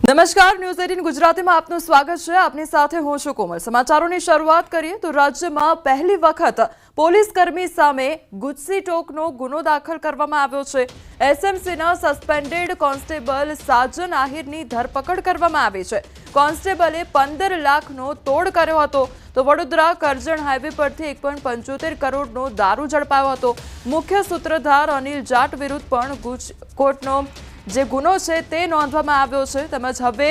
નમસ્કાર, ન્યૂઝ 18 ગુજરાતીમાં આપનું સ્વાગત છે। આપની સાથે હું છું કોમલ। સમાચારોની શરૂઆત કરીએ તો રાજ્યમાં પહેલી વખત પોલીસ કર્મી સામે ગુજસીટોકનો ગુનો દાખલ કરવામાં આવ્યો છે। એસએમસીના સસ્પેન્ડેડ કોન્સ્ટેબલ સાજન આહિરની ધરપકડ કરવામાં આવી છે। કોન્સ્ટેબલે 15 લાખનો તોડ કર્યો હતો તો વડોદરા કરજણ હાઈવે પરથી 1.75 કરોડનો દારૂ ઝડપાયો હતો। મુખ્ય સૂત્રધાર અનિલ જાટ વિરુદ્ધ પણ ગુજકોટનો જે ગુનો છે તે નોંધવામાં આવ્યો છે। તેમજ હવે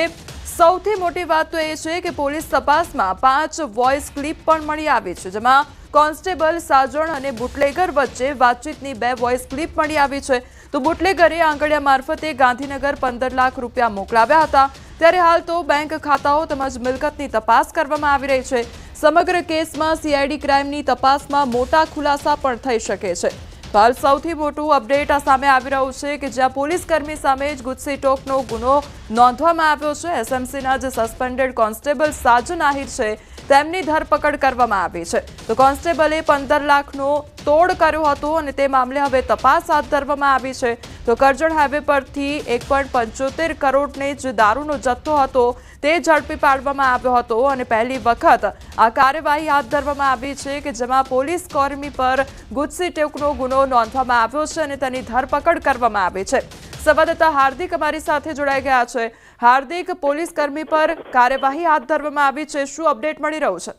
સૌથી મોટી વાત તો એ છે કે પોલીસ તપાસમાં 5 વોઇસ ક્લિપ પણ મળી આવી છે, જેમાં કોન્સ્ટેબલ સાજણ અને બુટલેગર વચ્ચે વાતચીતની 2 વોઇસ ક્લિપ મળી આવી છે। તો બુટલેગરે આંગળીયા મારફતે ગાંધીનગર 15 લાખ રૂપિયા મોકલાવ્યા હતા, ત્યારે હાલ તો બેંક ખાતાઓ તેમજ મિલકતની તપાસ કરવામાં આવી રહી છે। સમગ્ર કેસમાં સીઆઈડી ક્રાઇમની તપાસમાં મોટા ખુલાસા પણ થઈ શકે છે। હાલ સૌથી મોટું અપડેટ આ સામે આવી રહ્યું છે કે જ્યાં પોલીસ કર્મી સામે જ ગુજસીટોકનો ગુનો નોંધવામાં આવ્યો છે। એસએમસીના જે સસ્પેન્ડેડ કોન્સ્ટેબલ સાજન આહિર છે તેમની ધરપકડ કરવામાં આવી છે। તો કોન્સ્ટેબલે 15 લાખનો તોડ કર્યો હતો અને તે મામલે હવે તપાસ હાથ ધરવામાં આવી છે। તો કરજણ હાઈવે પરથી 1.75 કરોડને જે દારૂનો જથ્થો હતો તે ઝડપી પાડવામાં આવ્યો હતો અને પહેલી વખત આ કાર્યવાહી હાથ ધરવામાં આવી છે કે જેમાં પોલીસ કર્મી પર ગુજસીટોકનો ગુનો નોંધવામાં આવ્યો છે અને તેની ધરપકડ કરવામાં આવી છે। સંવાદદાતા હાર્દિક અમારી સાથે જોડાઈ ગયા છે। હાર્દિક, પોલીસ કર્મી પર કાર્યવાહી હાથ ધરવામાં આવી છે, શું અપડેટ મળી રહ્યું છે?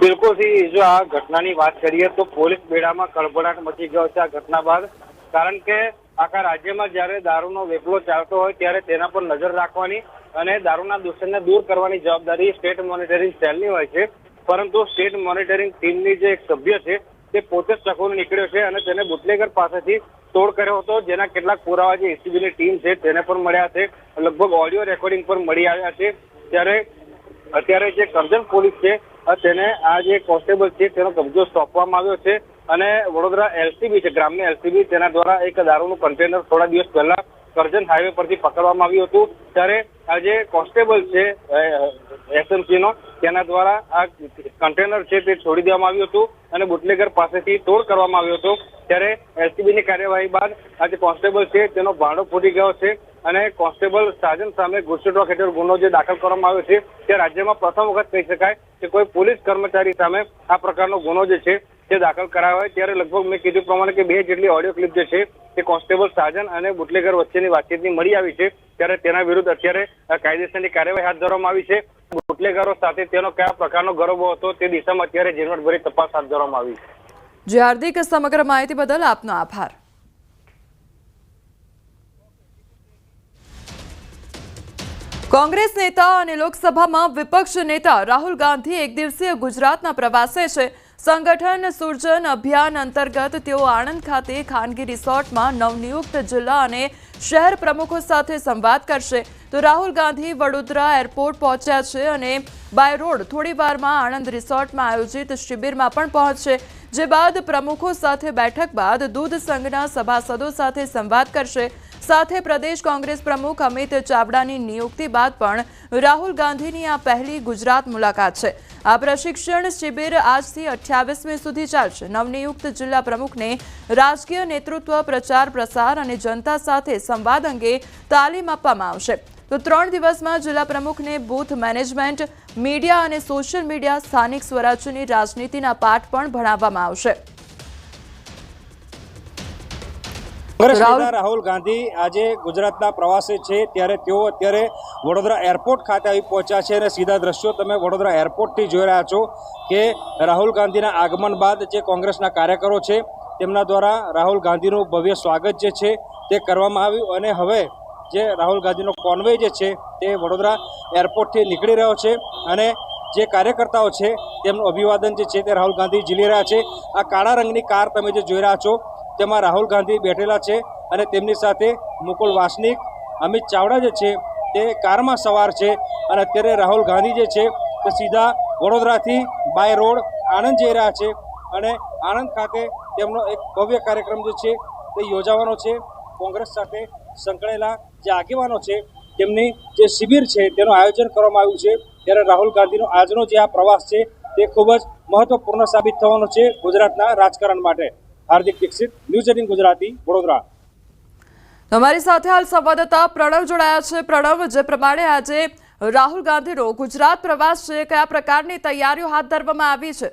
બિલકુલ થી જો આ ઘટનાની વાત કરીએ તો પોલીસ બેડામાં કળભળાટ મચી ગયો છે આ ઘટના બાદ। કારણ કે આખા રાજ્યમાં જ્યારે દારૂનો વેપલો ચાલતો હોય ત્યારે તેના પર નજર રાખવાની અને દારૂના દૂષણને દૂર કરવાની જવાબદારી સ્ટેટ મોનિટરિંગ સેલની હોય છે, પરંતુ સ્ટેટ મોનિટરિંગ ટીમની જે એક સભ્ય છે તે પોતે જ ચકોર નીકળ્યો છે અને તેને બુટલેગર પાસેથી તોડ કર્યો હતો, જેના કેટલાક પુરાવા જે એસીબીની ટીમ છે તેને પણ મળ્યા છે, લગભગ ઓડિયો રેકોર્ડિંગ પણ મળી આવ્યા છે। ત્યારે અત્યારે જે કરજણ પોલીસ છે તેને આ જે કોન્સ્ટેબલ છે તેનો કબજો સોંપવામાં આવ્યો છે અને વડોદરા એલસીબી છે, ગ્રામ્ય એલસીબી, તેના દ્વારા એક દારૂનું કન્ટેનર થોડા દિવસ પહેલા કરજણ હાઈવે પરથી પકડવામાં આવ્યું હતું। ત્યારે આ જે કોન્સ્ટેબલ છે એસએમસીનો તેના દ્વારા આ કન્ટેનર છે તે છોડી દેવામાં આવ્યું હતું અને બુટલેગર પાસેથી તોડ કરવામાં આવ્યો હતો। ત્યારે એલસીબીની કાર્યવાહી બાદ આ જે કોન્સ્ટેબલ છે તેનો ભાંડો ફૂટી ગયો છે અને કોન્સ્ટેબલ સાજન સામે ગુજસીટોક હેઠળ ગુનો જે દાખલ કરવામાં આવ્યો છે તે રાજ્યમાં પ્રથમ વખત કહી શકાય કે કોઈ પોલીસ કર્મચારી સામે આ પ્રકારનો ગુનો જે છે તે દાખલ કરાયો હોય। ત્યારે લગભગ મેં કીધું પ્રમાણે કે 2 જેટલી ઓડિયો ક્લિપ જે છે તે કોન્સ્ટેબલ સાજન અને બુટલેગર વચ્ચેની વાતચીતની મળી આવી છે। ત્યારે તેના વિરુદ્ધ અત્યારે કાયદેસરની કાર્યવાહી હાથ ધરવામાં આવી છે। બુટલેગરો સાથે તેનો કયા પ્રકારનો ગરોબો હતો તે દિશામાં અત્યારે ઝીણવટભરી તપાસ હાથ ધરવામાં આવી છે। જી હાર્દિક, સમગ્ર માહિતી બદલ આપનો આભાર। કોંગ્રેસ નેતા અને લોકસભામાં વિપક્ષ નેતા રાહુલ ગાંધી એક દિવસીય ગુજરાતના પ્રવાસે છે। સંગઠન સૃજન અભિયાન અંતર્ગત તેઓ આણંદ ખાતે ખાનગી રિસોર્ટમાં નવનિયુક્ત જિલ્લા અને શહેર પ્રમુખો સાથે સંવાદ કરશે। તો રાહુલ ગાંધી વડોદરા એરપોર્ટ પહોંચ્યા છે અને બાય રોડ થોડી વારમાં આણંદ રિસોર્ટમાં આયોજિત શિબિરમાં પણ પહોંચશે, જે બાદ પ્રમુખો સાથે બેઠક બાદ દૂધ સંઘના સભાસદો સાથે સંવાદ કરશે। સાથે પ્રદેશ કોંગ્રેસ પ્રમુખ અમિત ચાવડાની નિયુક્તિ બાદ પણ રાહુલ ગાંધીની આ પહેલી ગુજરાત મુલાકાત છે। આ પ્રશિક્ષણ શિબિર આજથી 28મી સુધી ચાલશે। નવનિયુક્ત જિલ્લા પ્રમુખને રાજકીય નેતૃત્વ, પ્રચાર પ્રસાર અને જનતા સાથે સંવાદ અંગે તાલીમ આપવામાં આવશે। તો 3 દિવસમાં જિલ્લા પ્રમુખને બૂથ મેનેજમેન્ટ, મીડિયા અને સોશિયલ મીડિયા, સ્થાનિક સ્વરાજ્યની રાજનીતિના પાઠ પણ ભણાવવામાં આવશે। કોંગ્રેસ નેતા રાહુલ ગાંધી આજે ગુજરાતના પ્રવાસે છે, ત્યારે તેઓ અત્યારે વડોદરા એરપોર્ટ ખાતે આવી પહોંચ્યા છે અને સીધા દ્રશ્યો તમે વડોદરા એરપોર્ટથી જોઈ રહ્યા છો કે રાહુલ ગાંધીના આગમન બાદ જે કોંગ્રેસના કાર્યકરો છે તેમના દ્વારા રાહુલ ગાંધીનું ભવ્ય સ્વાગત જે છે તે કરવામાં આવ્યું અને હવે જે રાહુલ ગાંધીનો કોન્વોય જે છે તે વડોદરા એરપોર્ટથી નીકળી રહ્યો છે અને જે કાર્યકર્તાઓ છે તેમનું અભિવાદન જે છે તે રાહુલ ગાંધી ઝીલી રહ્યા છે। આ કાળા રંગની કાર તમે જે જોઈ રહ્યા છો તેમાં રાહુલ ગાંધી બેઠેલા છે અને તેમની સાથે મુકુલ વાસનિક, અમિત ચાવડા જે છે તે કારમાં સવાર છે અને અત્યારે રાહુલ ગાંધી જે છે તે સીધા વડોદરાથી બાય રોડ આણંદ જઈ રહ્યા છે અને આણંદ ખાતે તેમનો એક ભવ્ય કાર્યક્રમ જે છે તે યોજાવાનો છે। કોંગ્રેસ સાથે સંકળાયેલા જે આગેવાનો છે તેમની જે શિબિર છે તેનું આયોજન કરવામાં આવ્યું છે। ત્યારે રાહુલ ગાંધીનો આજનો જે આ પ્રવાસ છે તે ખૂબ જ મહત્વપૂર્ણ સાબિત થવાનો છે ગુજરાતના રાજકારણ માટે। હાર્દિક દીક્ષિત, ન્યૂઝ 18 ગુજરાતી, વડોદરા। તમારી સાથે હાલ સંવાદદાતા પ્રણવ જોડાયા છે. પ્રણવ, જે પ્રમાણે આજે રાહુલ ગાંધીનો ગુજરાત પ્રવાસ છે, કયા પ્રકારની તૈયારીઓ હાથ ધરવામાં આવી છે?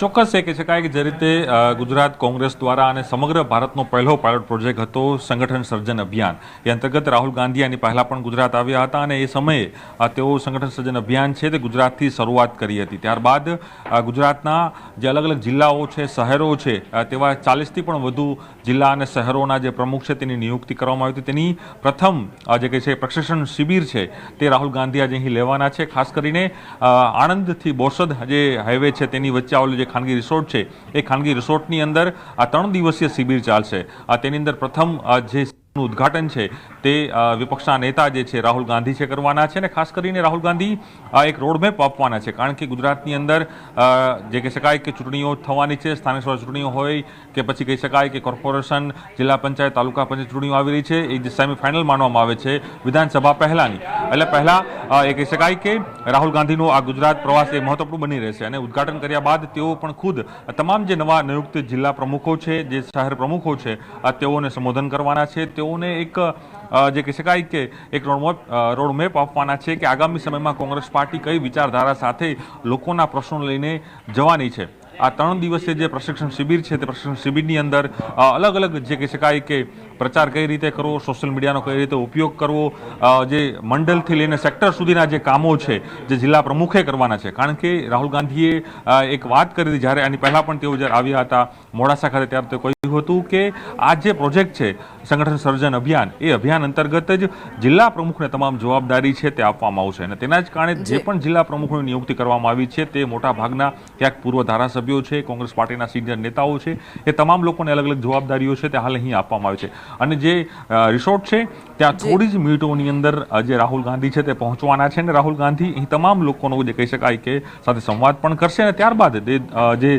ચોક્કસ એ કહી શકાય કે જે રીતે ગુજરાત કોંગ્રેસ દ્વારા અને સમગ્ર ભારતનો પહેલો પાયલોટ પ્રોજેક્ટ હતો સંગઠન સર્જન અભિયાન, એ અંતર્ગત રાહુલ ગાંધી આની પહેલા પણ ગુજરાત આવ્યા હતા અને એ સમયે તેઓ સંગઠન સર્જન અભિયાન છે તે ગુજરાતથી શરૂઆત કરી હતી. ત્યારબાદ ગુજરાતના જે અલગ અલગ જિલ્લાઓ છે, શહેરો છે, તેવા 40થી પણ વધુ જિલ્લા અને શહેરોના જે પ્રમુખ છે તેની નિયુક્તિ કરવામાં આવી હતી. તેની પ્રથમ જે કહે છે પ્રશિક્ષણ શિબિર છે તે રાહુલ ગાંધી આજે અહીં લેવાના છે. ખાસ કરીને આણંદથી બોરસદ જે હાઈવે છે તેની વચ્ચે આવેલું જે ખાનગી રિસોર્ટ છે એ ખાનગી રિસોર્ટની અંદર આ 3 દિવસીય શિબિર ચાલશે. તેની અંદર પ્રથમ જે ઉદ્ઘાટન છે તે વિપક્ષના નેતા જે છે રાહુલ ગાંધી છે કરવાના છે અને ખાસ કરીને રાહુલ ગાંધી એક રોડમેપ આપવાના છે. કારણ કે ગુજરાતની અંદર જે કહી શકાય કે ચૂંટણીઓ થવાની છે, સ્થાનિક સ્વરાજ ચૂંટણીઓ હોય કે પછી કહી શકાય કે કોર્પોરેશન, જિલ્લા પંચાયત, તાલુકા પંચાયત ચૂંટણીઓ આવી રહી છે, એ જે સેમીફાઇનલ માનવામાં આવે છે વિધાનસભા પહેલાની. એટલે પહેલા એ કહી શકાય કે રાહુલ ગાંધીનો આ ગુજરાત પ્રવાસ એ મહત્વપૂર્ણ બની રહેશે અને ઉદ્ઘાટન કર્યા બાદ તેઓ પણ ખુદ તમામ જે નવા નિયુક્ત જિલ્લા પ્રમુખો છે, જે શહેર પ્રમુખો છે, તેઓને સંબોધન કરવાના છે. તેઓને એક જે કહી શકાય કે એક રોડમેપ આપવાના છે કે આગામી સમયમાં કોંગ્રેસ પાર્ટી કઈ વિચારધારા સાથે લોકોના પ્રશ્નો લઈને જવાની છે. આ 3 દિવસીય જે પ્રશિક્ષણ શિબિર છે તે પ્રશિક્ષણ શિબિરની અંદર અલગ અલગ જે કહી શકાય કે પ્રચાર કઈ રીતે કરવો, સોશિયલ મીડિયાનો કઈ રીતે ઉપયોગ કરવો, જે મંડળથી લઈને સેક્ટર સુધીના જે કામો છે જે જિલ્લા પ્રમુખે કરવાના છે. કારણ કે રાહુલ ગાંધીએ એક વાત કરી હતી જ્યારે આની પહેલાં પણ તેઓ જ્યારે આવ્યા હતા મોડાસા ખાતે, ત્યારે તે કહ્યું હતું કે આ જે પ્રોજેક્ટ છે સંગઠન સર્જન અભિયાન, એ અભિયાન અંતર્ગત જ જિલ્લા પ્રમુખને તમામ જવાબદારી છે તે આપવામાં આવશે અને તેના જ કારણે જે પણ જિલ્લા પ્રમુખની નિયુક્તિ કરવામાં આવી છે તે મોટા ભાગના ક્યાંક પૂર્વ ધારાસભ્યો છે, કોંગ્રેસ પાર્ટીના સિનિયર નેતાઓ છે, એ તમામ લોકોને અલગ અલગ જવાબદારીઓ છે તે હાલ અહીં આપવામાં આવે છે. અને જે રિસોર્ટ છે ત્યાં થોડી જ મિનિટોની અંદર જે રાહુલ ગાંધી છે તે પહોંચવાના છે અને રાહુલ ગાંધી અહીં તમામ લોકોનો જે કહી શકાય કે સાથે સંવાદ પણ કરશે અને ત્યારબાદ જે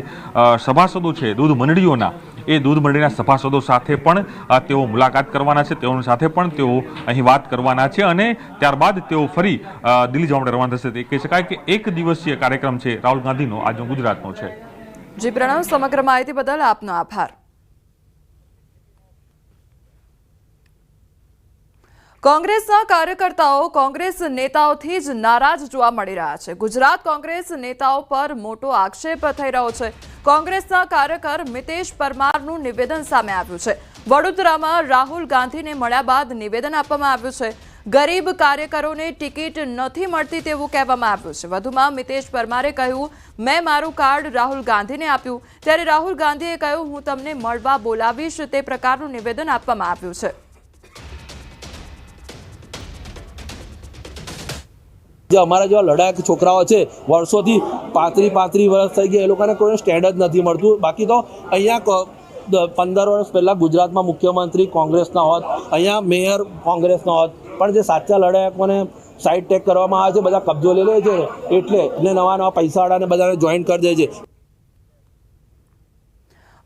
સભાસદો છે દૂધ મંડળીઓના, એ દૂધ મંડળીના સભાસદો સાથે પણ તેઓ મુલાકાત કરવાના છે, તેઓની સાથે પણ તેઓ અહીં વાત કરવાના છે અને ત્યારબાદ તેઓ ફરી દિલ્હી જવા માટે રવાના થશે. તે કહી શકાય કે 1 દિવસીય કાર્યક્રમ છે રાહુલ ગાંધીનો આજનો ગુજરાતનો છે. જી પ્રણવ, સમગ્ર માહિતી બદલ આપનો આભાર. કોંગ્રેસના કાર્યકર્તાઓ કોંગ્રેસ નેતાઓથી જ નારાજ જોવા મળી રહ્યા છે. ગુજરાત કોંગ્રેસ નેતાઓ પર મોટો આક્ષેપ થઈ રહ્યો છે. કોંગ્રેસના કાર્યકર મિતેશ પરમારનું નિવેદન સામે આવ્યું છે. વડોદરામાં રાહુલ ગાંધીને મળ્યા બાદ નિવેદન આપવામાં આવ્યું છે. ગરીબ કાર્યકરોને ટિકિટ નથી મળતી તેવું કહેવામાં આવ્યું છે. વધુમાં મિતેશ પરમારે કહ્યું, મેં મારું કાર્ડ રાહુલ ગાંધીને આપ્યું, ત્યારે રાહુલ ગાંધીએ કહ્યું હું તમને મળવા બોલાવીશ, તે પ્રકારનું નિવેદન આપવામાં આવ્યું છે. જે અમારા જેવા લડાયક છોકરાઓ છે, વર્ષોથી 35 વર્ષ થઈ ગયા, એ લોકોને કોઈ સ્ટેન્ડ જ નથી મળતું. બાકી તો અહીંયા 15 વર્ષ પહેલાં ગુજરાતમાં મુખ્યમંત્રી કોંગ્રેસના હોત, અહીંયા મેયર કોંગ્રેસના હોત, પણ જે સાચા લડાયકોને સાઈડ ટેક કરવામાં આવે છે, બધા કબજો લઈ લે છે એટલે નવા પૈસાવાળાને બધાને જોઈન કરી દે છે.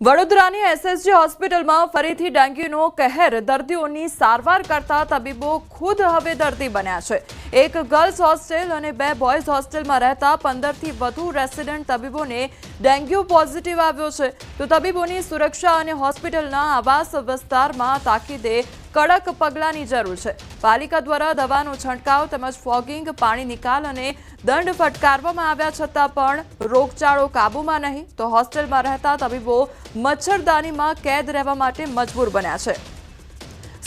વડોદરાની એસએસજી હોસ્પિટલમાં ફરીથી ડેન્ગ્યુનો કહેર. દર્દીઓની સારવાર કરતા તબીબો ખુદ હવે દર્દી બન્યા છે. એક ગર્લ્સ હોસ્ટેલ અને 2 બોયઝ હોસ્ટેલમાં રહેતા 15થી વધુ રેસિડેન્ટ તબીબોને ડેન્ગ્યુ પોઝિટિવ આવ્યો છે. તો તબીબોની સુરક્ષા અને હોસ્પિટલના આવાસ વિસ્તારમાં તાકીદે કડક પગલાંની જરૂર છે. પાલિકા દ્વારા દવાનો છંટકાવ તેમજ ફોગિંગ, પાણી નિકાલ અને દંડ ફટકારવામાં આવ્યા છતાં પણ રોગચાળો કાબૂમાં નહીં. તો હોસ્ટેલમાં રહેતા તબીબો મચ્છરદાનીમાં કેદ રહેવા માટે મજબૂર બન્યા છે.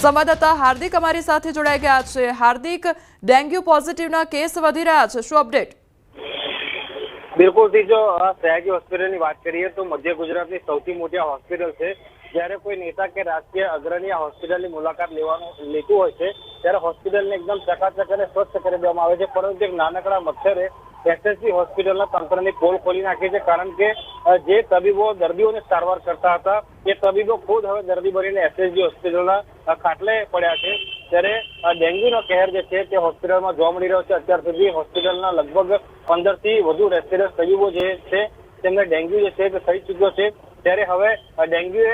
સંવાદદાતા હાર્દિક અમારી સાથે જોડાઈ ગયા છે. હાર્દિક, ડેન્ગ્યુ પોઝિટિવના કેસ વધી રહ્યા છે, શું અપડેટ? બિલકુલથી જો સયાજી હોસ્પિટલની વાત કરીએ તો મધ્ય ગુજરાતની સૌથી મોટી હોસ્પિટલ છે. જ્યારે કોઈ નેતા કે રાજકીય અગ્રણી આ હોસ્પિટલની મુલાકાત લેતું હોય છે ત્યારે હોસ્પિટલને એકદમ ચકાચક અને સ્વચ્છ કરી દેવામાં આવે છે. પરંતુ એક નાનકડા મચ્છરે એસએસજી હોસ્પિટલના તંત્રની પોલ ખોલી નાખી છે. કારણ કે જે તબીબો દર્દીઓને સારવાર કરતા હતા એ તબીબો ખુદ હવે દર્દી બનીને એસએસજી હોસ્પિટલના ખાટલે પડ્યા છે. ત્યારે ડેન્ગ્યુનો કહેર જે છે તે હોસ્પિટલમાં જોવા મળી રહ્યો છે. અત્યાર સુધી હોસ્પિટલના લગભગ 15થી વધુ રેસિડેન્ટ તબીબો જે છે તેમને ડેન્ગ્યુ જે છે તે થઈ ચૂક્યો છે. ત્યારે હવે ડેન્ગ્યુએ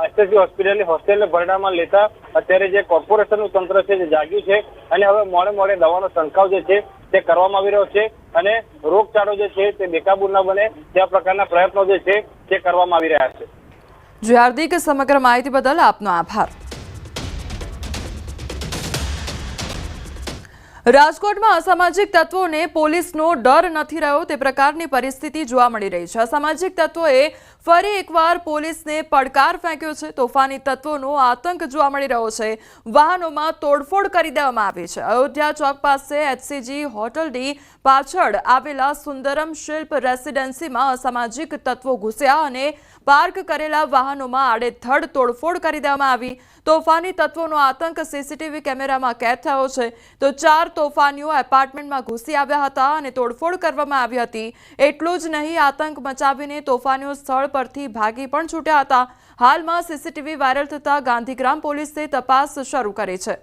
એસએસજી હોસ્પિટલની હોસ્ટેલને ભરડામાં લેતા અત્યારે જે કોર્પોરેશનનું તંત્ર છે જે જાગ્યું છે અને હવે મોડે દવાનો છંટકાવ જે છે તે કરવામાં આવી રહ્યો છે અને રોગચાળો જે છે તે બેકાબુ ન બને તેવા પ્રકારના પ્રયત્નો જે છે તે કરવામાં આવી રહ્યા છે. જી હાર્દિક, સમગ્ર માહિતી બદલ આપનો આભાર. રાજકોટમાં અસામાજિક તત્વોને પોલીસનો ડર નથી રહ્યો તે પ્રકારની પરિસ્થિતિ જોવા મળી રહી છે. અસામાજિક તત્વોએ ફરી એકવાર પોલીસને પડકાર ફેંક્યો છે. તોફાની તત્વોનો આતંક જોવા મળી રહ્યો છે. વાહનોમાં તોડફોડ કરી દેવામાં આવી છે. અયોધ્યા ચોક પાસે HCG હોટલની પાછળ આવેલા સુંદરમ શિલ્પ રેસિડેન્સીમાં અસામાજિક તત્વો ઘૂસ્યા અને પાર્ક કરેલા વાહનોમાં આડેધડ તોડફોડ કરી દેવામાં આવી. તોફાની તત્વોનો આતંક CCTV કેમેરામાં કેદ થયો છે. તો 4 તોફાનીઓ એપાર્ટમેન્ટમાં ઘૂસી આવ્યા હતા અને તોડફોડ કરવામાં આવી હતી. એટલું જ નહીં, આતંક મચાવીને તોફાનીઓ સ્થળ પરથી ભાગી પણ છૂટ્યા હતા. હાલમાં CCTV વાયરલ થતા ગાંધીગ્રામ પોલીસે તપાસ શરૂ કરી છે.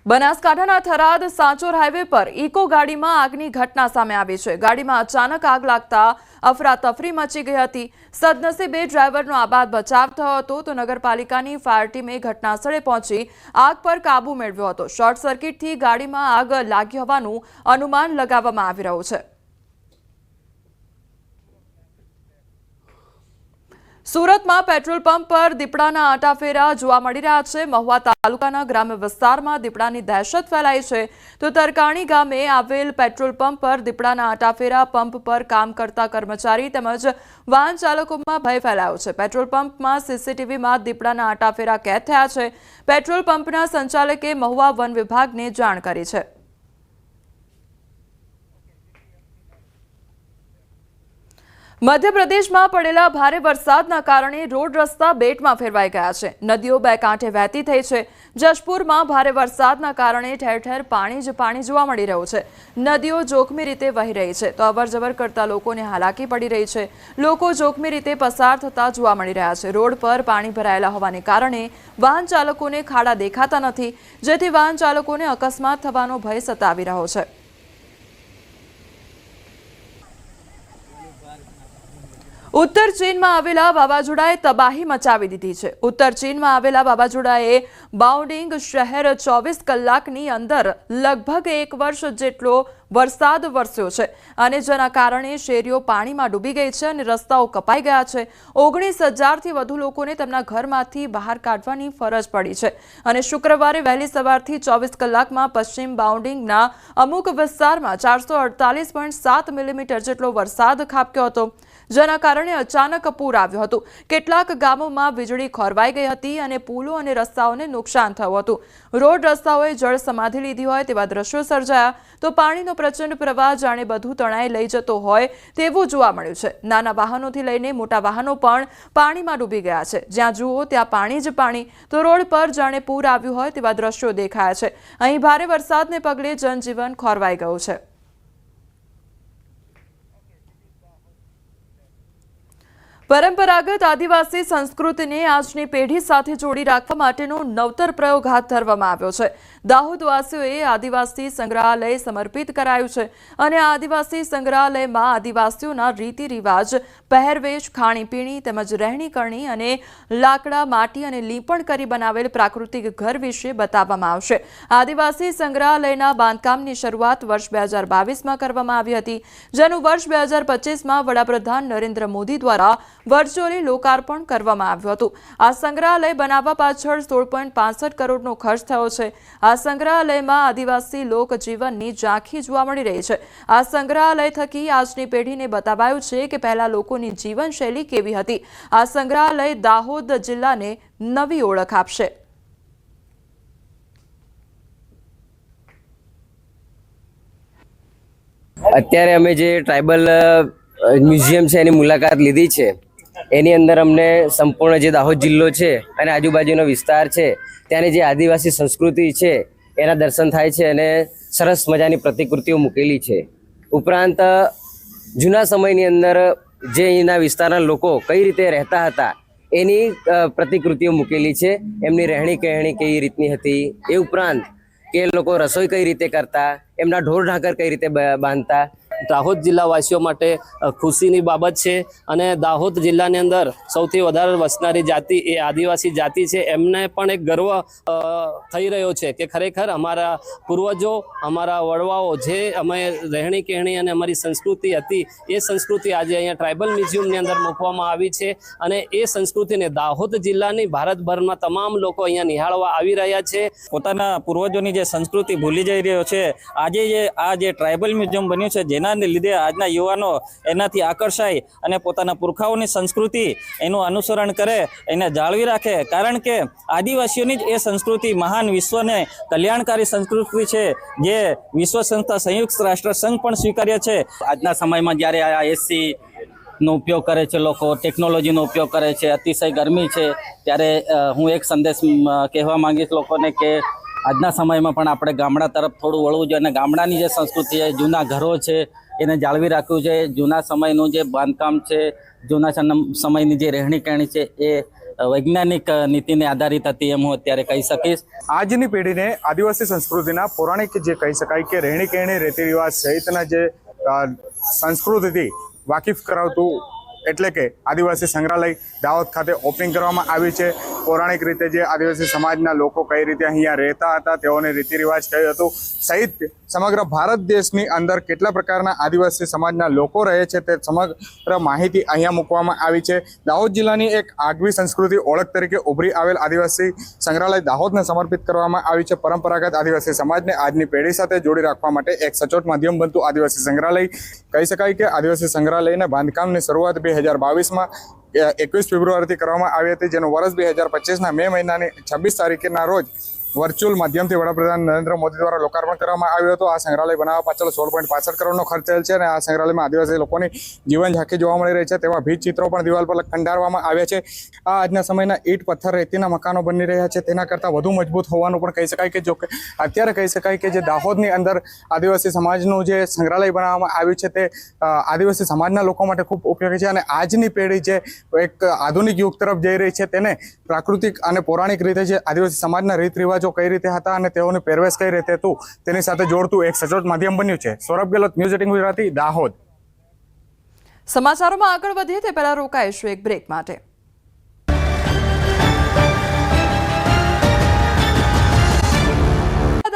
બનાસકાંઠાના થરાદ સાંચોર હાઈવે પર ઇકો ગાડીમાં આગની ઘટના સામે આવી છે. ગાડીમાં અચાનક આગ લાગતા અફરાતફરી મચી ગઈ હતી. સદનસીબે ડ્રાઈવરનો આબાદ બચાવ થયો હતો. તો નગરપાલિકાની ફાયર ટીમે ઘટનાસ્થળે પહોંચી આગ પર કાબુ મેળવ્યો હતો. શોર્ટ સર્કિટથી ગાડીમાં આગ લાગી હોવાનું અનુમાન લગાવવામાં આવી રહ્યું છે. સુરતમાં પેટ્રોલ પંપ પર દીપડાના આંટાફેરા જોવા મળી રહ્યા છે. મહુવા તાલુકાના ગ્રામ્ય વિસ્તારમાં દીપડાની દહેશત ફેલાઈ છે. તો તરકાણી ગામે આવેલ પેટ્રોલ પંપ પર દીપડાના આંટાફેરા, પંપ પર કામ કરતા કર્મચારી તેમજ વાહન ચાલકોમાં ભય ફેલાયો છે. પેટ્રોલ પંપમાં CCTVમાં દીપડાના આંટાફેરા કેદ થયા છે. પેટ્રોલ પંપના સંચાલકે મહુવા વન વિભાગને જાણ કરી છે. મધ્યપ્રદેશમાં પડેલા ભારે વરસાદના કારણે રોડ રસ્તા બેટમાં ફેરવાઈ ગયા છે. નદીઓ બે કાંઠે વહેતી થઈ છે. જશપુરમાં ભારે વરસાદના કારણે ઠેર ઠેર પાણી જ પાણી જોવા મળી રહ્યું છે. નદીઓ જોખમી રીતે વહી રહી છે. તો અવરજવર કરતા લોકોને હાલાકી પડી રહી છે. લોકો જોખમી રીતે પસાર થતા જોવા મળી રહ્યા છે. રોડ પર પાણી ભરાયેલા હોવાને કારણે વાહન ચાલકોને ખાડા દેખાતા નથી, જેથી વાહન ચાલકોને અકસ્માત થવાનો ભય સતાવી રહ્યો છે. ઉત્તર ચીનમાં આવેલા વાવાઝોડાએ તબાહી મચાવી દીધી છે. ઉત્તર ચીનમાં આવેલા વાવાઝોડાએ બાઉડિંગ શહેર 24 કલાકની અંદર લગભગ 1 વર્ષ જેટલો વરસાદ વરસ્યો છે અને જેના કારણે શેરીઓ પાણીમાં ડૂબી ગઈ છે અને રસ્તાઓ કપાઈ ગયા છે. 19,000થી વધુ લોકોને તેમના ઘરમાંથી બહાર કાઢવાની ફરજ પડી છે અને શુક્રવારે વહેલી સવારથી 24 કલાકમાં પશ્ચિમ બાઉડિંગના અમુક વિસ્તારમાં 448.7 મિલીમીટર જેટલો વરસાદ ખાબક્યો હતો, જેના કારણે અચાનક પૂર આવ્યું હતું. કેટલાક ગામોમાં વીજળી ખોરવાઈ ગઈ હતી અને પુલો અને રસ્તાઓને નુકસાન થયું હતું. રોડ રસ્તાઓએ જળ સમાધિ લીધી હોય તેવા દ્રશ્યો સર્જાયા. તો પાણીનો પ્રચંડ પ્રવાહ જાણે બધું તણાઈ લઈ જતો હોય તેવું જોવા મળ્યું છે. નાના વાહનોથી લઈને મોટા વાહનો પણ પાણીમાં ડૂબી ગયા છે. જ્યાં જુઓ ત્યાં પાણી જ પાણી. તો રોડ પર જાણે પૂર આવ્યું હોય તેવા દ્રશ્યો દેખાયા છે. અહીં ભારે વરસાદને પગલે જનજીવન ખોરવાઈ ગયું છે. પરંપરાગત આદિવાસી સંસ્કૃતિને આજની પેઢી સાથે જોડી રાખવા માટેનો નવતર પ્રયોગ હાથ ધરવામાં આવ્યો છે. દાહોદવાસીઓએ આદિવાસી સંગ્રહાલય સમર્પિત કરાયું છે અને આ આદિવાસી સંગ્રહાલયમાં આદિવાસીઓના રીતિ રિવાજ, પહેરવેશ, ખાણીપીણી તેમજ રહેણીકરણી અને લાકડા, માટી અને લીંપણ કરી બનાવેલ પ્રાકૃતિક ઘર વિશે બતાવવામાં આવશે. આદિવાસી સંગ્રહાલયના બાંધકામની શરૂઆત વર્ષ 2022માં કરવામાં આવી હતી, જેનું વર્ષ 2025માં વડાપ્રધાન નરેન્દ્ર મોદી દ્વારા વર્ચ્યુઅલી લોકાર્પણ કરવામાં આવ્યું હતું. આ સંગ્રહાલય બનાવવા પાછળ 16.65 કરોડનો ખર્ચ થયો છે. આ સંગ્રહાલયમાં આદિવાસી લોકજીવનની ઝાંખી જોવા મળી રહી છે. આ સંગ્રહાલય થકી આજની પેઢીને બતાવાયું છે કે પહેલા લોકોની જીવનશૈલી કેવી હતી. આ સંગ્રહાલય દાહોદ જિલ્લાને નવી ઓળખ આપશે. અત્યારે અમે જે ટ્રાઇબલ મ્યુઝિયમ છે એની મુલાકાત લીધી છે. એની અંદર અમને સંપૂર્ણ જે દાહોદ જિલ્લો છે અને આજુબાજુનો વિસ્તાર છે ત્યાંની જે આદિવાસી સંસ્કૃતિ છે એના દર્શન થાય છે અને સરસ મજાની પ્રતિકૃતિઓ મૂકેલી છે. ઉપરાંત જૂના સમયની અંદર જે અહીંના વિસ્તારના લોકો કઈ રીતે રહેતા હતા એની પ્રતિકૃતિઓ મૂકેલી છે. એમની રહેણી કહેણી કઈ રીતની હતી, એ ઉપરાંત કે લોકો રસોઈ કઈ રીતે કરતા, એમના ઢોર ઢાંકર કઈ રીતે બાંધતા, દાહોદ જિલ્લાવાસીઓ માટે ખુશીની બાબત છે અને દાહોદ જિલ્લાની અંદર સૌથી વધારે વસનારી જાતિ એ આદિવાસી જાતિ છે. એમને પણ એક ગર્વ થઈ રહ્યો છે કે ખરેખર અમારા પૂર્વજો, અમારા વડવાઓ જે અમે રહેણી કહેણી અને અમારી સંસ્કૃતિ હતી એ સંસ્કૃતિ આજે અહીંયા ટ્રાઇબલ મ્યુઝિયમની અંદર મૂકવામાં આવી છે અને એ સંસ્કૃતિને દાહોદ જિલ્લાની ભારતભરમાં તમામ લોકો અહીંયા નિહાળવા આવી રહ્યા છે. પોતાના પૂર્વજોની જે સંસ્કૃતિ ભૂલી જઈ રહ્યો છે. આજે આ જે ટ્રાઇબલ મ્યુઝિયમ બન્યું છે જેના લીધે આજના યુવાનો એનાથી આકર્ષાય અને પોતાના પુરખાઓની સંસ્કૃતિ એનું અનુસરણ કરે, એને જાળવી રાખે. કારણ કે આદિવાસીઓની જ એ સંસ્કૃતિ મહાન વિશ્વને કલ્યાણકારી સંસ્કૃતિ છે જે વિશ્વ સંસ્થા સંયુક્ત રાષ્ટ્ર સંઘ પણ સ્વીકાર્ય છે. આજના સમયમાં જ્યારે આ એસી નો ઉપયોગ કરે છે, લોકો ટેકનોલોજીનો ઉપયોગ કરે છે, અતિશય ગરમી છે, ત્યારે હું એક સંદેશ કહેવા માંગીશ લોકોને કે આજના સમયમાં પણ આપણે ગામડા તરફ થોડું વળવું જોઈએ અને ગામડાની જે સંસ્કૃતિ છે, જૂના ઘરો છે એને જાળવી રાખવું છે. જૂના સમયનું જે બાંધકામ છે, જૂના સમયની જે રહેણી કહેણી છે એ વૈજ્ઞાનિક નીતિને આધારિત હતી એમ હું અત્યારે કહી શકીશ. આજની પેઢીને આદિવાસી સંસ્કૃતિના પૌરાણિક જે કહી શકાય કે રહેણી કહેણી, રીતિ રિવાજ સહિતના જે સંસ્કૃતિથી વાકેફ કરાવતું એટલે કે આદિવાસી સંગ્રહાલય દાહોદ ખાતે ઓપનિંગ કરવામાં આવી છે. પૌરાણિક રીતે જે આદિવાસી સમાજના લોકો કઈ રીતે અહીંયા રહેતા હતા, તેઓને રીતિ રિવાજ કયું હતું, સહિત સમગ્ર ભારત દેશની અંદર કેટલા પ્રકારના આદિવાસી સમાજના લોકો રહે છે તે સમગ્ર માહિતી અહીંયા મૂકવામાં આવી છે. દાહોદ જિલ્લાની એક આગવી સંસ્કૃતિ ઓળખ તરીકે ઉભરી આવેલ આદિવાસી સંગ્રહાલય દાહોદને સમર્પિત કરવામાં આવી છે. પરંપરાગત આદિવાસી સમાજને આજની પેઢી સાથે જોડી રાખવા માટે એક સચોટ માધ્યમ બનતું આદિવાસી સંગ્રહાલય કહી શકાય કે આદિવાસી સંગ્રહાલયના બાંધકામની શરૂઆત 2022માં 21 ફેબ્રુઆરીથી કરવામાં આવી હતી, જેનું વર્ષ 2025ના મે મહિનાની 26 તારીખના રોજ વર્ચ્યુઅલ માધ્યમથી વડાપ્રધાન નરેન્દ્ર મોદી દ્વારા લોકાર્પણ કરવામાં આવ્યો હતો. આ સંગ્રહાલય બનાવવા પાછળ 16.65 કરોડનો ખર્ચ થયેલ છે અને આ સંગ્રહાલયમાં આદિવાસી લોકોની જીવન ઝાંખી જોવા મળી રહી છે. તેમાં ભીત ચિત્રો પણ દિવાલ પર કંડારવામાં આવ્યા છે. આ આજના સમયના ઈંટ, પથ્થર, રેતીના મકાનો બની રહ્યા છે, તેના કરતાં વધુ મજબૂત હોવાનું પણ કહી શકાય. કે જો કે અત્યારે કહી શકાય કે જે દાહોદની અંદર આદિવાસી સમાજનું જે સંગ્રહાલય બનાવવામાં આવ્યું છે તે આદિવાસી સમાજના લોકો માટે ખૂબ ઉપયોગી છે અને આજની પેઢી જે એક આધુનિક યુગ તરફ જઈ રહી છે તેને પ્રાકૃતિક અને પૌરાણિક રીતે જે આદિવાસી સમાજના રીત રિવાજ કઈ રીતે હતા અને તેઓની પહેરવેશ કઈ રીતે હતું તેની સાથે જોડતું એક સચોટ માધ્યમ બન્યું છે. સૌરભ ગેહલોત, ન્યૂઝ 18 ગુજરાતી, દાહોદ. સમાચારોમાં આગળ વધીએ તે પહેલા રોકાઈશું એક બ્રેક માટે.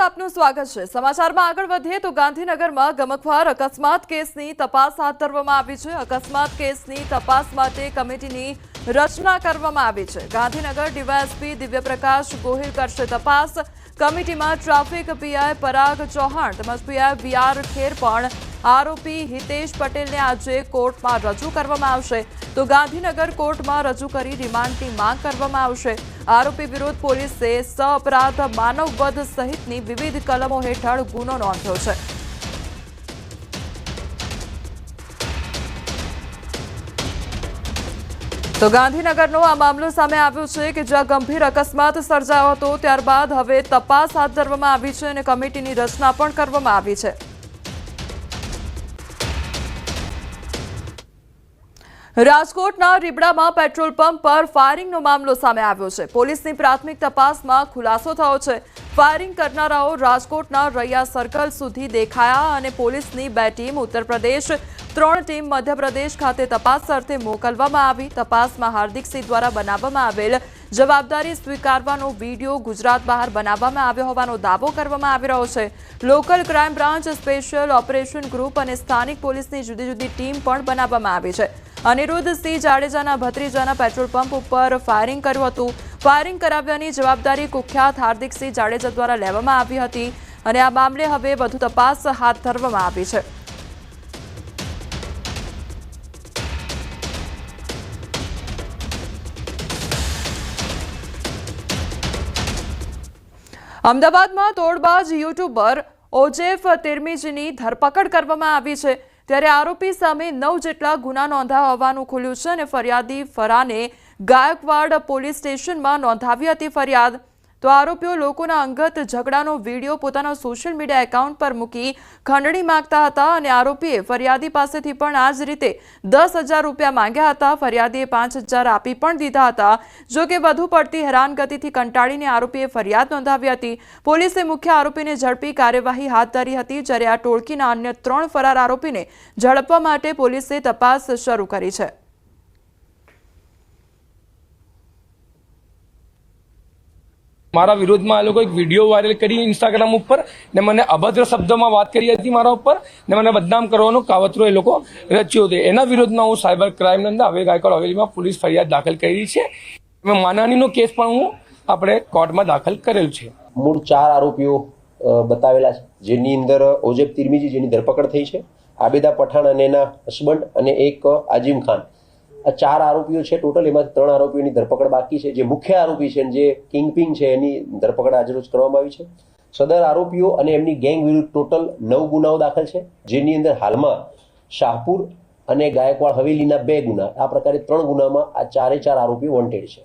આપનું સ્વાગત છે. સમાચારમાં આગળ વધીએ તો ગાંધીનગરમાં ગમખ્વાર અકસ્માત કેસની તપાસ હાથ ધરવામાં આવી છે. અકસ્માત કેસની તપાસ માટે કમિટીની રચના કરવામાં આવી છે. ગાંધીનગર ડીવાયએસપી દિવ્યપ્રકાશ ગોહિલ કરશે તપાસ. કમિટીમાં ટ્રાફિક પીઆઈ પરાગ ચૌહાણ તેમજ પીઆઈ વીઆર ખેર પણ આરોપી હિતેશ પટેલને આજે કોર્ટમાં રજૂ કરવામાં આવશે. તો ગાંધીનગર કોર્ટમાં રજૂ કરી રિમાન્ડની માંગ કરવામાં આવશે. આરોપી વિરુદ્ધ પોલીસે સઅપરાધ, માનવવધ સહિતની વિવિધ કલમો હેઠળ ગુનો નોંધ્યો છે. તો ગાંધીનગરનો આ મામલો સામે આવ્યો છે કે જ્યાં ગંભીર અકસ્માત સર્જાયો હતો ત્યારબાદ હવે તપાસ હાથ ધરવામાં આવી છે અને કમિટીની રચના પણ કરવામાં આવી છે. રાજકોટના રીબડામાં પેટ્રોલ પંપ પર ફાયરિંગનો મામલો સામે આવ્યો છે. પોલીસની પ્રાથમિક તપાસમાં ખુલાસો થયો છે. ફાયરિંગ કરનારાઓ રાજકોટના રૈયા સર્કલ સુધી દેખાયા અને પોલીસની 2 ટીમ ઉત્તર પ્રદેશ, 3 ટીમ મધ્યપ્રદેશ ખાતે તપાસ અર્થે મોકલવામાં આવી. તપાસમાં હાર્દિકસિંહ દ્વારા બનાવવામાં આવેલ જવાબદારી સ્વીકારવાનો વિડીયો ગુજરાત બહાર બનાવવામાં આવ્યો હોવાનો દાવો કરવામાં આવી રહ્યો છે. Local crime branch, special operation group અને સ્થાનિક પોલીસની જુદી જુદી ટીમ પણ બનાવવામાં આવી છે. અનિરુદ્ધસિંહ જાડેજાના ભત્રીજાના પેટ્રોલ પંપ ઉપર ફાયરિંગ કર્યું હતું. ફાયરિંગ કરાવ્યાની જવાબદારી કુખ્યાત હાર્દિકસિંહ જાડેજા દ્વારા લેવામાં આવી હતી અને આ મામલે હવે વધુ તપાસ હાથ ધરવામાં આવી છે. અમદાવાદમાં તોડબાજ યુટ્યુબર ઓજેફ તિર્મિજીની ધરપકડ કરવામાં આવી છે. ત્યારે આરોપી સામે 9 જેટલા ગુના નોંધાયા હોવાનું ખુલ્યું છે અને ફરિયાદી ફરાને ગાયકવાડ પોલીસ સ્ટેશનમાં નોંધાવી હતી ફરિયાદ. તો આરોપીઓ લોકોના અંગત ઝઘડાનો વિડીયો પોતાના સોશિયલ મીડિયા એકાઉન્ટ પર મૂકી ખંડણી માંગતા હતા અને આરોપીએ ફરિયાદી પાસેથી પણ આ જ રીતે 10,000 રૂપિયા માંગ્યા હતા. ફરિયાદીએ 5,000 આપી પણ દીધા હતા. જો કે વધુ પડતી હેરાનગતિથી કંટાળીને આરોપીએ ફરિયાદ નોંધાવી હતી. પોલીસે મુખ્ય આરોપીને ઝડપી કાર્યવાહી હાથ ધરી હતી, જ્યારે આ ટોળકીના અન્ય 3 ફરાર આરોપીને ઝડપવા માટે પોલીસે તપાસ શરૂ કરી છે. મારા વિરોધમાં આ લોકો એક વિડીયો વાયરલ કરી ઇન્સ્ટાગ્રામ ઉપર ને મને અભદ્ર શબ્દોમાં વાત કરી હતી મારા ઉપર ને મને બદનામ કરવાનો કાવતરો એ લોકો રચ્યો હતો. એના વિરોધમાં હું સાયબર ક્રાઇમની અંદર હવે ગાયકવાડ હવેલીમાં પોલીસ ફરિયાદ દાખલ કરી છે. માનહાનિનો કેસ પણ હું આપણે કોર્ટમાં દાખલ કરેલ છે. મૂળ 4 આરોપીઓ બતાવેલા છે, જેની અંદર ઓજેબ તિરમિજી જેની ધરપકડ થઈ છે, આબેદા પઠાણ અને એના હસબન્ડ અને એક આઝીમ ખાન. આ 4 આરોપીઓ છે ટોટલ. એમાં 3 આરોપીઓની ધરપકડ બાકી છે. જે મુખ્ય આરોપી છે જે કિંગપિન છે એની ધરપકડ આજરોજ કરવામાં આવી છે. સદર આરોપીઓ અને એમની ગેંગ વિરુદ્ધ ટોટલ 9 ગુનાઓ દાખલ છે, જેની અંદર હાલમાં શાહપુર અને ગાયકવાડ હવેલીના 2 ગુના, આ પ્રકારે 3 ગુનામાં આ 4 આરોપીઓ વોન્ટેડ છે.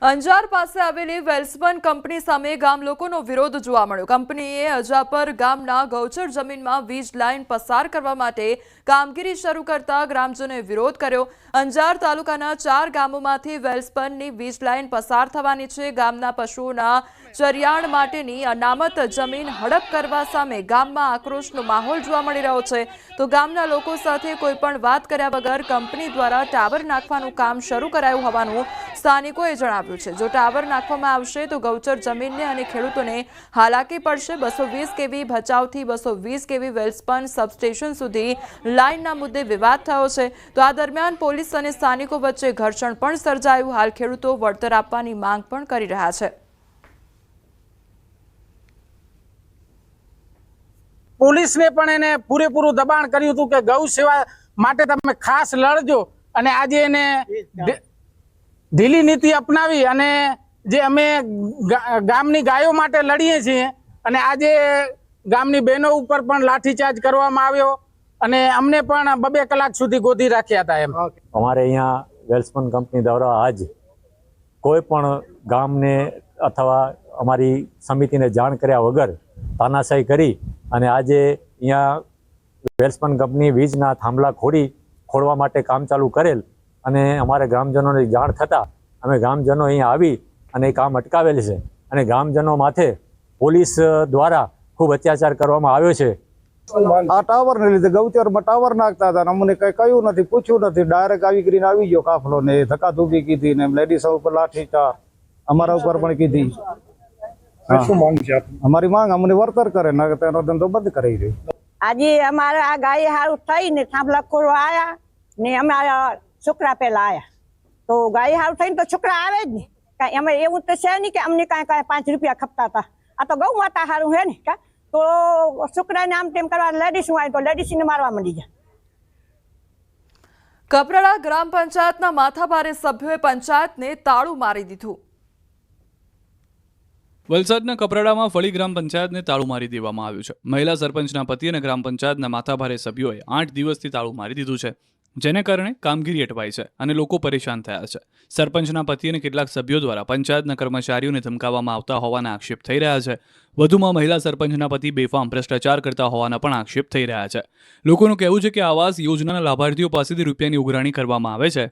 અંજાર પાસે આવેલી વેલ્સબન કંપની સામે ગામ લોકોનો વિરોધ જોવા મળ્યો. કંપનીએ અજાપર ગામના ગૌચર જમીનમાં વીજ લાઇન પસાર કરવા માટે કામગીરી શરૂ કરતા ગ્રામજનોએ વિરોધ કર્યો. અંજાર તાલુકાના 4 ગામોમાંથી વેલ્સબનની વીજ લાઇન પસાર થવાની છે. ગામના પશુઓના ચરિયાણ માટેની અનામત જમીન હડપ કરવા સામે ગામમાં આક્રોશનો માહોલ જોવા મળી રહ્યો છે. તો ગામના લોકો સાથે કોઈ પણ વાત કર્યા વગર કંપની દ્વારા ટાવર નાખવાનું કામ શરૂ કરાયું હોવાનું સ્થાનિકોએ જણાવ્યું છે. જો ટાવર નાખવામાં આવશે તો ગૌચર જમીનને અને ખેડૂતોને હાલાકી પડશે. 220 kV ભચાઉથી 220 kV વેલ્સબન સબસ્ટેશન સુધી લાઇનના મુદ્દે વિવાદ થયો છે. તો આ દરમિયાન પોલીસ અને સ્થાનિકો વચ્ચે ઘર્ષણ પણ સર્જાયું. હાલ ખેડૂતો વળતર આપવાની માંગ પણ કરી રહ્યા છે. પોલીસને પણ એને પૂરેપૂરું દબાણ કર્યું હતું કે ગૌ સેવા માટે તમે ખાસ લડજો, અને આજે એને ઢીલી નીતિ અપનાવી અને જે અમે ગામની ગાયો માટે લડીએ છીએ અને આજે ગામની બહેનો ઉપર પણ લાઠીચાર્જ કરવામાં આવ્યો અને અમને પણ 2 કલાક સુધી ગોધી રાખ્યા હતા. એમ અમારે અહીંયા વેલ્સબન કંપની દ્વારા આજ કોઈ પણ ગામને અથવા અમારી સમિતિને જાણ કર્યા વગર તાનાશાહી કરી અને આજે અહીંયા વેલ્સબન કંપની વીજના થાંભલા ખોડવા માટે કામ ચાલુ કરેલ અને અમારે ગ્રામજનોની જાણ થતાં અમે ગ્રામજનો અહીંયા આવી અને એ કામ અટકાવેલ છે. અને ગ્રામજનો માથે પોલીસ દ્વારા ખૂબ અત્યાચાર કરવામાં આવ્યો છે. આ ટાવરને લીધે ગૌચરમાં ટાવર નાખતા હતા, અમને કઈ કહ્યું નથી, પૂછ્યું નથી, ડાયરેક્ટ આવી કરીને આવી ગયો કાફલો ને ધક્કાધુક્કી કીધી ને લેડીઝ ઉપર લાઠીચાર્જ અમારા ઉપર પણ કીધી. શું માંગ છે અમારી? માંગ અમને વળતર કરે ને તેનો ધંધો બંધ કરી દે. આજે અમારે આ ગાય હારું થઈને થાંભલા ખોરવા આવ્યા ને અમારા છોકરા પેલા આવ્યા, તો ગાય હારું થઈને તો છોકરા આવે જ ને. કાંઈ અમે એવું તો છે નહીં કે અમને કાંઈ 5 રૂપિયા ખપતા હતા. આ તો ગૌ માતા સારું હે ને, કા તો છોકરાને આમ તેમ કરવા લેડીઝ હોય તો લેડીઝને મારવા માંડી જાય. કપરાડા ગ્રામ પંચાયતના માથાભારે સભ્યોએ પંચાયતને તાળું મારી દીધું. વલસાડના કપરાડામાં ફળી ગ્રામ પંચાયતને તાળું મારી દેવામાં આવ્યું છે. મહિલા સરપંચના પતિ અને ગ્રામ પંચાયતના માથાભારે સભ્યોએ 8 દિવસથી તાળું મારી દીધું છે, જેને કારણે કામગીરી અટવાઈ છે અને લોકો પરેશાન થયા છે. સરપંચના પતિ અને કેટલાક સભ્યો દ્વારા પંચાયતના કર્મચારીઓને ધમકાવવામાં આવતા હોવાના આક્ષેપ થઈ રહ્યા છે. વધુમાં મહિલા સરપંચના પતિ બેફામ ભ્રષ્ટાચાર કરતા હોવાના પણ આક્ષેપ થઈ રહ્યા છે. લોકોનું કહેવું છે કે આવાસ યોજનાના લાભાર્થીઓ પાસેથી રૂપિયાની ઉઘરાણી કરવામાં આવે છે,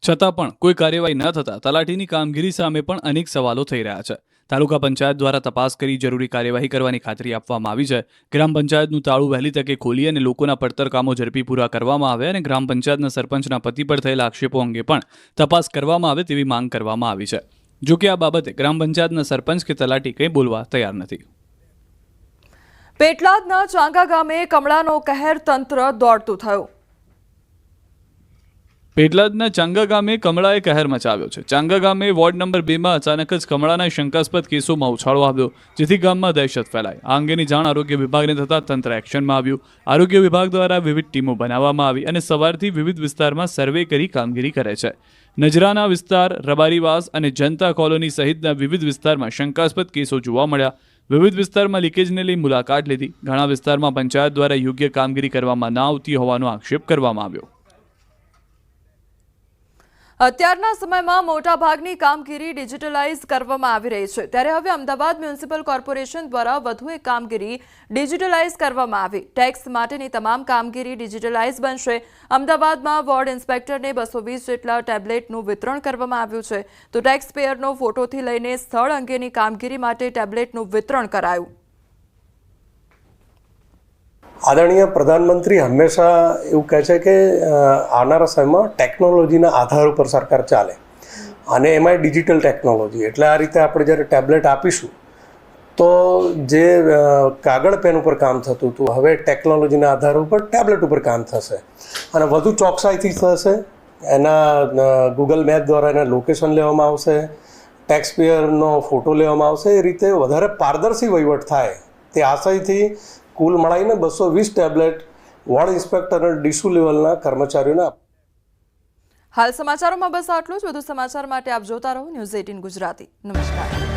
છતાં પણ કોઈ કાર્યવાહી ન થતા તલાટીની કામગીરી સામે પણ અનેક સવાલો થઈ રહ્યા છે. તાલુકા પંચાયત દ્વારા તપાસ કરી જરૂરી કાર્યવાહી કરવાની ખાતરી આપવામાં આવી છે. ગ્રામ પંચાયતનું તાળું વહેલી તકે ખોલી અને લોકોના પડતર કામો ઝડપી પૂરા કરવામાં આવે અને ગ્રામ પંચાયતના સરપંચના પતિ પર થયેલા આક્ષેપો અંગે પણ તપાસ કરવામાં આવે તેવી માંગ કરવામાં આવી છે. જો કે આ બાબતે ગ્રામ પંચાયતના સરપંચ કે તલાટી કંઈ બોલવા તૈયાર નથી. પેટલાદના ચાંગા ગામે કમળાનો કહેર, તંત્ર દોડતું થયું. પેટલાદના ચાંગા ગામે કમળાએ કહેર મચાવ્યો છે. ચાંગા ગામે વોર્ડ નંબર 2માં અચાનક જ કમળાના શંકાસ્પદ કેસોમાં ઉછાળો આવ્યો, જેથી ગામમાં દહેશત ફેલાઈ. આ અંગેની જાણ આરોગ્ય વિભાગને થતાં તંત્ર એક્શનમાં આવ્યું. આરોગ્ય વિભાગ દ્વારા વિવિધ ટીમો બનાવવામાં આવી અને સવારથી વિવિધ વિસ્તારમાં સર્વે કરી કામગીરી કરે છે. નજરાના વિસ્તાર, રબારીવાસ અને જનતા કોલોની સહિતના વિવિધ વિસ્તારમાં શંકાસ્પદ કેસો જોવા મળ્યા. વિવિધ વિસ્તારમાં લીકેજને લઈ મુલાકાત લીધી. ઘણા વિસ્તારમાં પંચાયત દ્વારા યોગ્ય કામગીરી કરવામાં ન આવતી હોવાનો આક્ષેપ કરવામાં આવ્યો. અત્યારના સમયમાં મોટાભાગની કામગીરી ડિજિટલાઇઝ કરવામાં આવી રહી છે, ત્યારે હવે અમદાવાદ મ્યુનિસિપલ કોર્પોરેશન દ્વારા વધુ એક કામગીરી ડિજિટલાઇઝ કરવામાં આવી. ટેક્સ માટેની તમામ કામગીરી ડિજિટલાઇઝ બનશે. અમદાવાદમાં વોર્ડ ઇન્સ્પેક્ટરને 220 જેટલા ટેબ્લેટનું વિતરણ કરવામાં આવ્યું છે. તો ટેક્સ પેયરનો ફોટોથી લઈને સ્થળ અંગેની કામગીરી માટે ટેબ્લેટનું વિતરણ કરાયું. આદરણીય પ્રધાનમંત્રી હંમેશા એવું કહે છે કે આવનારા સમયમાં ટેકનોલોજીના આધાર ઉપર સરકાર ચાલે અને એમાંય ડિજિટલ ટેકનોલોજી. એટલે આ રીતે આપણે જ્યારે ટેબ્લેટ આપીશું તો જે કાગળ પેન ઉપર કામ થતું હતું હવે ટેકનોલોજીના આધાર ઉપર ટેબ્લેટ ઉપર કામ થશે અને વધુ ચોકસાઈથી થશે. એના ગૂગલ મેપ દ્વારા એના લોકેશન લેવામાં આવશે, ટેક્સ પેયરનો ફોટો લેવામાં આવશે. એ રીતે વધારે પારદર્શી વહીવટ થાય તે આશયથી કુલ મળાઈને 220 ટેબ્લેટ વોર્ડ ઇન્સ્પેક્ટર અને ડીસુ લેવલના કર્મચારીઓને. હાલ સમાચારોમાં બસ આટલું જ. વધુ સમાચાર માટે આપ જોતા રહો ન્યૂઝ 18 ગુજરાતી. નમસ્કાર.